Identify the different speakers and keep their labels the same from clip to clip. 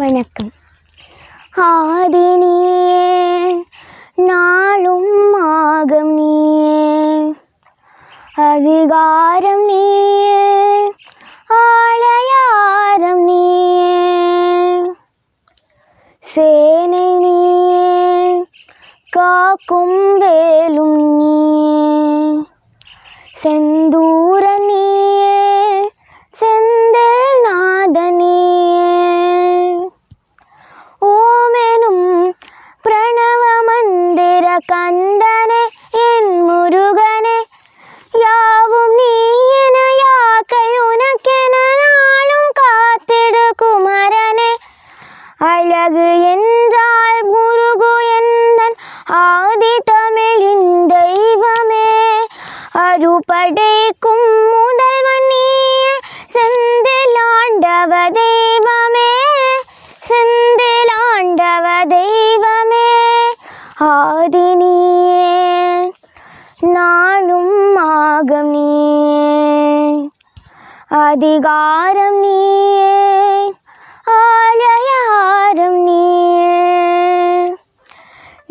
Speaker 1: வணக்கம். ஆதி நீயே, நாளும் ஆகம் நீயே, அதிகாரம் நீயே, ஆலயாரம் நீயே, சேனை நீயே, காக்கும் வேலும் நீயே, செந்தூர நீயே, செந்தில் நாத நீயே, ஓமெனும் பிரணவ மந்திர கந்தனே என் முருகனே, யாவும் நீ என யாக்கை உனக்கென நாளும் காத்திடு குமரனே, அழகு என்றால் முருகு எந்தன் ஆதி தமிழின் தெய்வமே, அறுபடைக்கும் முதல்வன் நீயே, செந்தில் ஆண்டவ தெய்வமே, செந்தில் ஆண்டவ தெய்வமே, ஆதி நீயே, நாளும் ஆகம் நீயே, அதிகாரம் நீயே, ஆலயாரம் நீயே,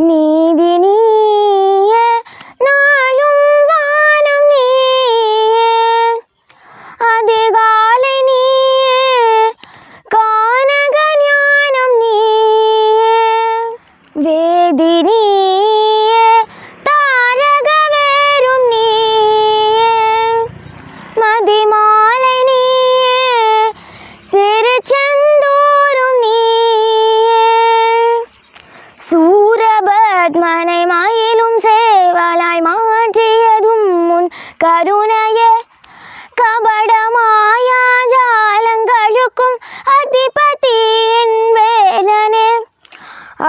Speaker 1: நீதி நீயே, நாளும் வானம் நீயே, அதிகாலை நீயே, கானக ஞானம் நீயே, வேதி நீயே, தாரக வேரும் நீயே, மதிமாலை நீயே, திருச்செந்தூரும் நீயே, சூரபத்மனை மயிலும் சேவலாய் மாற்றியதும் உன் கருணையே, கபடமாயா ஜாலங்களுக்கும் அதிபதி என் வேலனே,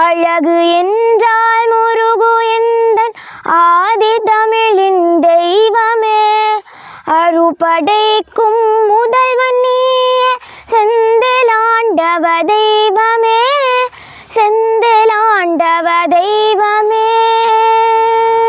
Speaker 1: அழகு என்றால் முருகு எந்தன் ஆதி தமிழின் தெய்வமே, அறுபடைக்கும் முதல்வன் நீயே, செந்தில் ஆண்டவ தெய்வமே, செந்தில் ஆண்டவ தெய்வமே.